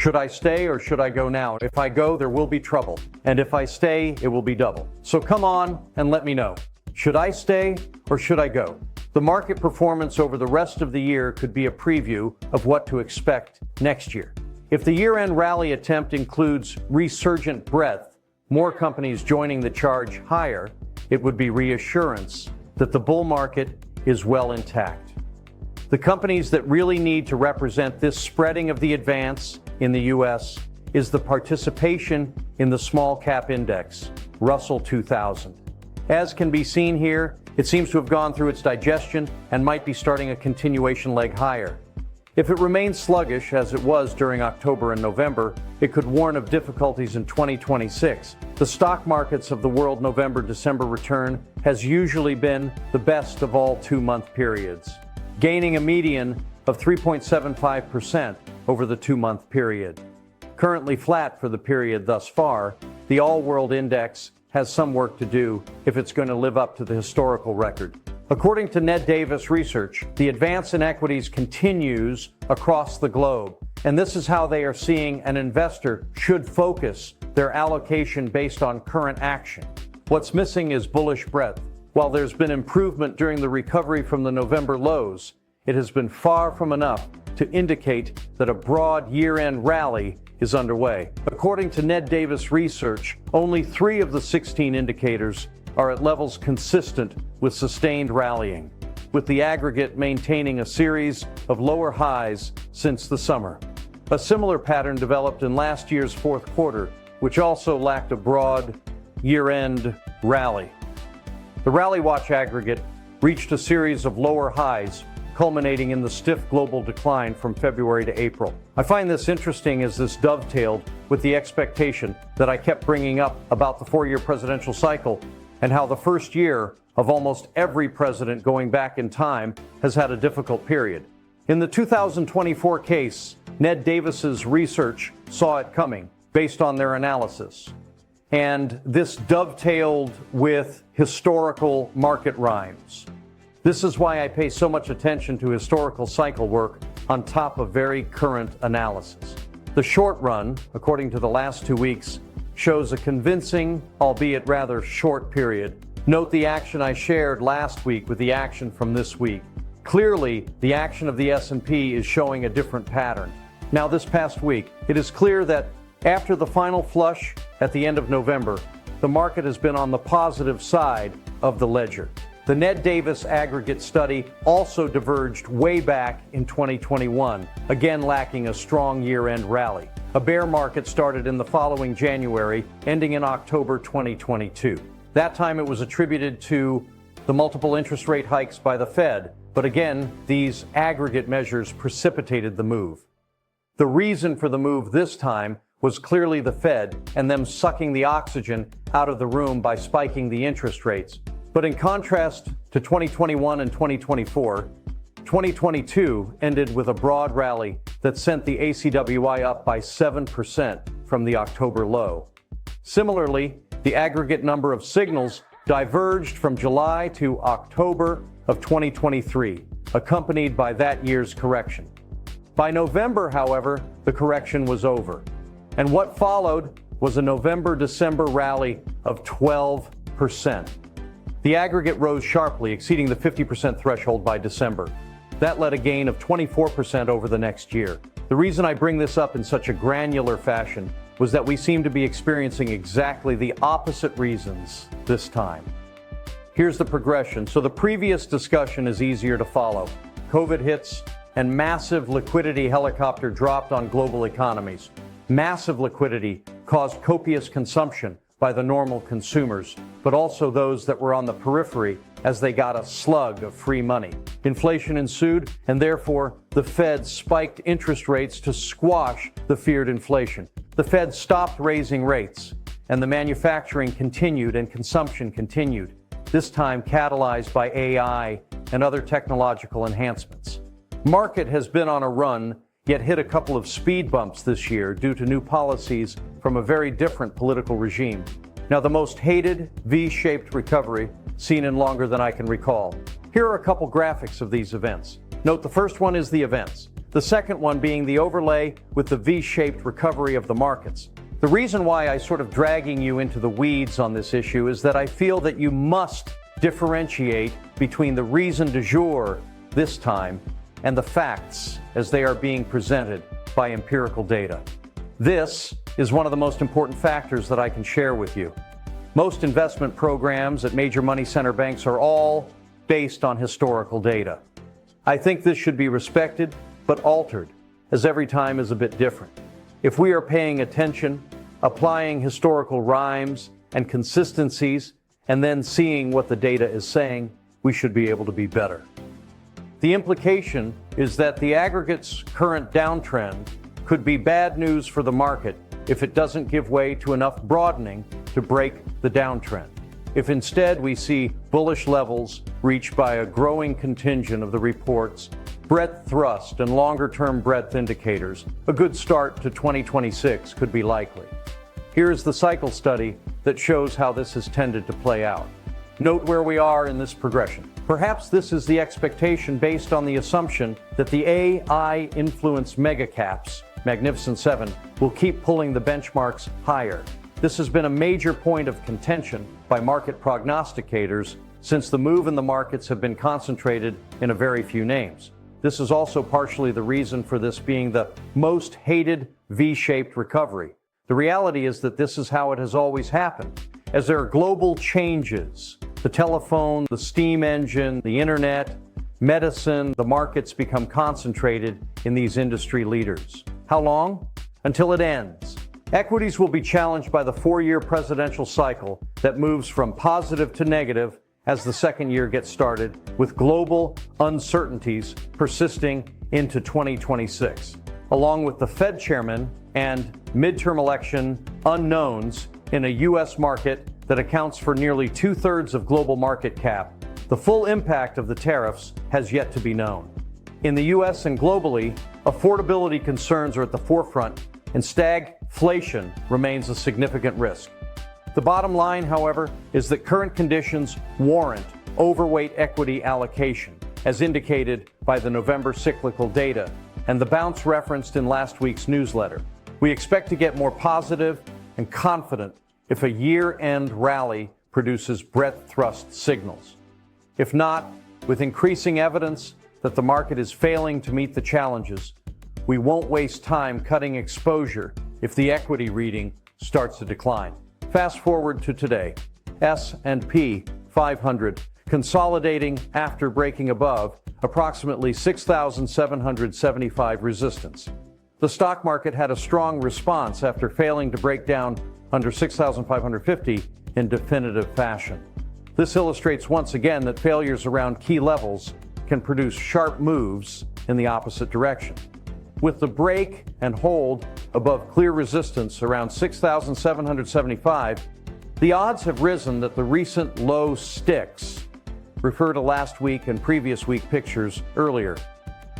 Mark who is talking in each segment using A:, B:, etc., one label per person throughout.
A: Should I stay or should I go now? If I go, there will be trouble. And if I stay, it will be double. So come on and let me know. Should I stay or should I go? The market performance over the rest of the year could be a preview of what to expect next year. If the year-end rally attempt includes resurgent breadth, more companies joining the charge higher, it would be reassurance that the bull market is well intact. The companies that really need to represent this spreading of the advance in the U.S. is the participation in the small cap index, Russell 2000. As can be seen here, it seems to have gone through its digestion and might be starting a continuation leg higher. If it remains sluggish, as it was during October and November, it could warn of difficulties in 2026. The stock markets of the world November-December return has usually been the best of all two-month periods, gaining a median of 3.75% over the two-month period. Currently flat for the period thus far, the all-world index has some work to do if it's going to live up to the historical record. According to Ned Davis Research, the advance in equities continues across the globe, and this is how they are seeing an investor should focus their allocation based on current action. What's missing is bullish breadth. While there's been improvement during the recovery from the November lows, it has been far from enough to indicate that a broad year-end rally is underway. According to Ned Davis Research, only 3 of the 16 indicators are at levels consistent with sustained rallying, with the aggregate maintaining a series of lower highs since the summer. A similar pattern developed in last year's fourth quarter, which also lacked a broad year-end rally. The Rally Watch aggregate reached a series of lower highs, culminating in the stiff global decline from February to April. I find this interesting as this dovetailed with the expectation that I kept bringing up about the 4-year presidential cycle and how the first year of almost every president going back in time has had a difficult period. In the 2024 case, Ned Davis's research saw it coming based on their analysis. And this dovetailed with historical market rhymes. This is why I pay so much attention to historical cycle work on top of very current analysis. The short run, according to the last 2 weeks, shows a convincing, albeit rather short period. Note the action I shared last week with the action from this week. Clearly, the action of the S&P is showing a different pattern. Now, this past week, it is clear that after the final flush at the end of November, the market has been on the positive side of the ledger. The Ned Davis aggregate study also diverged way back in 2021, again lacking a strong year-end rally. A bear market started in the following January, ending in October 2022. That time it was attributed to the multiple interest rate hikes by the Fed, but again, these aggregate measures precipitated the move. The reason for the move this time was clearly the Fed and them sucking the oxygen out of the room by spiking the interest rates. But in contrast to 2021 and 2024, 2022 ended with a broad rally that sent the ACWI up by 7% from the October low. Similarly, the aggregate number of signals diverged from July to October of 2023, accompanied by that year's correction. By November, however, the correction was over. And what followed was a November-December rally of 12%. The aggregate rose sharply, exceeding the 50% threshold by December. That led a gain of 24% over the next year. The reason I bring this up in such a granular fashion was that we seem to be experiencing exactly the opposite reasons this time. Here's the progression. So the previous discussion is easier to follow. COVID hits and massive liquidity helicopter dropped on global economies. Massive liquidity caused copious consumption by the normal consumers, but also those that were on the periphery as they got a slug of free money. Inflation ensued, and therefore the Fed spiked interest rates to squash the feared inflation. The Fed stopped raising rates, and the manufacturing continued and consumption continued, this time catalyzed by AI and other technological enhancements. Market has been on a run, yet hit a couple of speed bumps this year due to new policies from a very different political regime. Now, the most hated V-shaped recovery seen in longer than I can recall. Here are a couple graphics of these events. Note the first one is the events. The second one being the overlay with the V-shaped recovery of the markets. The reason why I sort of dragging you into the weeds on this issue is that I feel that you must differentiate between the reason du jour this time and the facts as they are being presented by empirical data. This is one of the most important factors that I can share with you. Most investment programs at major money center banks are all based on historical data. I think this should be respected but altered, as every time is a bit different. If we are paying attention, applying historical rhymes and consistencies, and then seeing what the data is saying, we should be able to be better. The implication is that the aggregate's current downtrend could be bad news for the market if it doesn't give way to enough broadening to break the downtrend. If instead we see bullish levels reached by a growing contingent of the reports, breadth thrust and longer-term breadth indicators, a good start to 2026 could be likely. Here is the cycle study that shows how this has tended to play out. Note where we are in this progression. Perhaps this is the expectation based on the assumption that the AI-influenced megacaps, Magnificent Seven, will keep pulling the benchmarks higher. This has been a major point of contention by market prognosticators since the move in the markets have been concentrated in a very few names. This is also partially the reason for this being the most hated V-shaped recovery. The reality is that this is how it has always happened. As there are global changes, the telephone, the steam engine, the internet, medicine, the markets become concentrated in these industry leaders. How long? Until it ends. Equities will be challenged by the 4-year presidential cycle that moves from positive to negative as the second year gets started, with global uncertainties persisting into 2026, along with the Fed Chairman and midterm election unknowns in a U.S. market that accounts for nearly 2/3 of global market cap. The full impact of the tariffs has yet to be known. In the U.S. and globally, affordability concerns are at the forefront, and stagflation remains a significant risk. The bottom line, however, is that current conditions warrant overweight equity allocation, as indicated by the November cyclical data and the bounce referenced in last week's newsletter. We expect to get more positive and confident if a year-end rally produces breadth thrust signals. If not, with increasing evidence that the market is failing to meet the challenges, we won't waste time cutting exposure if the equity reading starts to decline. Fast forward to today, S&P 500 consolidating after breaking above approximately 6,775 resistance. The stock market had a strong response after failing to break down under 6,550 in definitive fashion. This illustrates once again that failures around key levels can produce sharp moves in the opposite direction. With the break and hold above clear resistance around 6,775, the odds have risen that the recent low sticks. Refer to last week and previous week pictures earlier.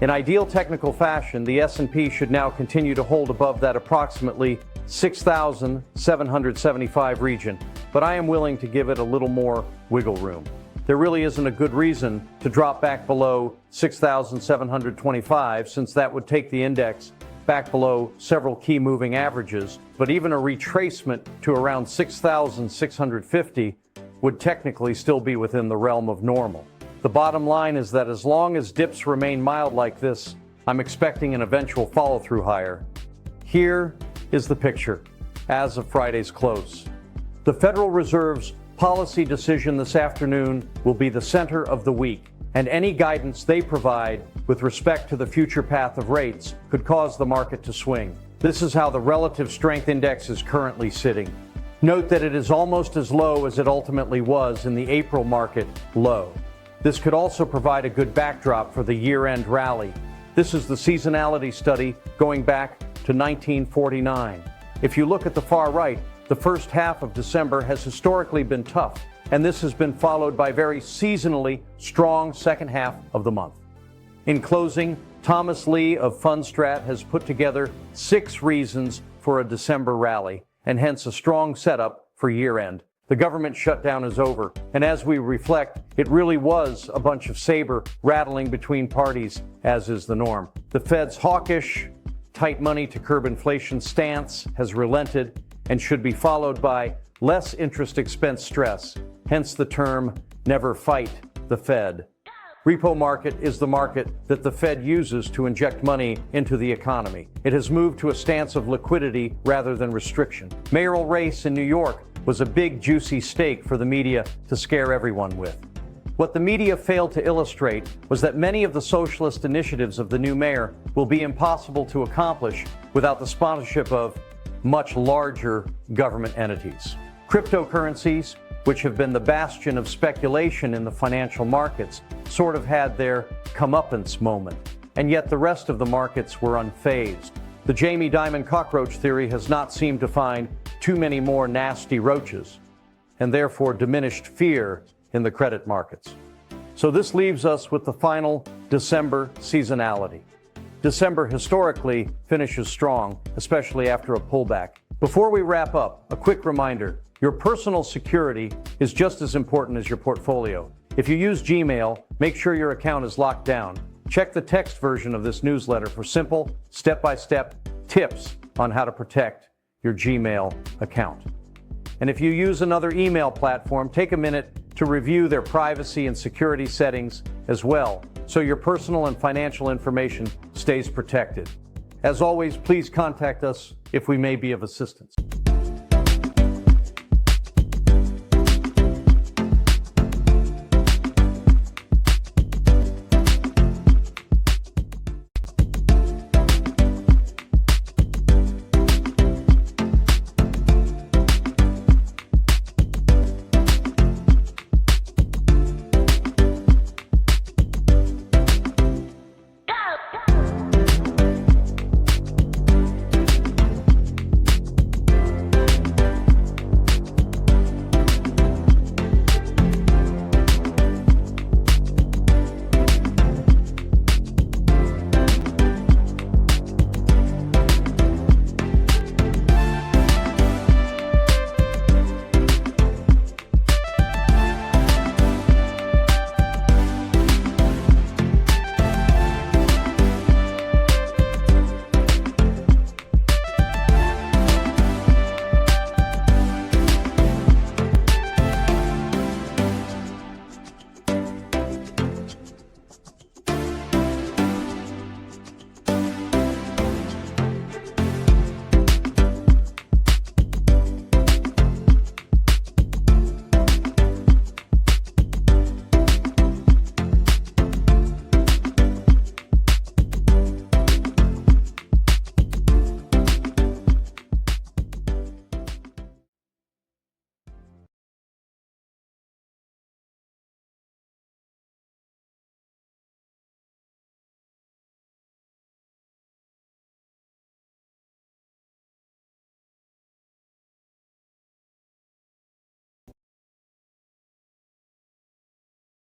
A: In ideal technical fashion, the S&P should now continue to hold above that approximately 6,775 region, but I am willing to give it a little more wiggle room. There really isn't a good reason to drop back below 6,725, since that would take the index back below several key moving averages, but even a retracement to around 6,650 would technically still be within the realm of normal. The bottom line is that as long as dips remain mild like this, I'm expecting an eventual follow-through higher. Here is the picture as of Friday's close. The Federal Reserve's policy decision this afternoon will be the center of the week, and any guidance they provide with respect to the future path of rates could cause the market to swing. This is how the relative strength index is currently sitting. Note that it is almost as low as it ultimately was in the April market low. This could also provide a good backdrop for the year-end rally. This is the seasonality study going back to 1949. If you look at the far right, the first half of December has historically been tough, and this has been followed by very seasonally strong second half of the month. In closing, Thomas Lee of Fundstrat has put together 6 reasons for a December rally, and hence a strong setup for year-end. The government shutdown is over, and as we reflect, it really was a bunch of saber rattling between parties, as is the norm. The Fed's hawkish, tight money to curb inflation stance has relented and should be followed by less interest expense stress, hence the term never fight the Fed. Repo market is the market that the Fed uses to inject money into the economy. It has moved to a stance of liquidity rather than restriction. Mayoral race in New York was a big, juicy steak for the media to scare everyone with. What the media failed to illustrate was that many of the socialist initiatives of the new mayor will be impossible to accomplish without the sponsorship of much larger government entities. Cryptocurrencies, which have been the bastion of speculation in the financial markets, sort of had their comeuppance moment, and yet the rest of the markets were unfazed. The Jamie Dimon cockroach theory has not seemed to find too many more nasty roaches, and therefore diminished fear in the credit markets. So this leaves us with the final December seasonality. December historically finishes strong, especially after a pullback. Before we wrap up, a quick reminder: your personal security is just as important as your portfolio. If you use Gmail, make sure your account is locked down. Check the text version of this newsletter for simple, step-by-step tips on how to protect your Gmail account. And if you use another email platform, take a minute to review their privacy and security settings as well, so your personal and financial information stays protected. As always, please contact us if we may be of assistance.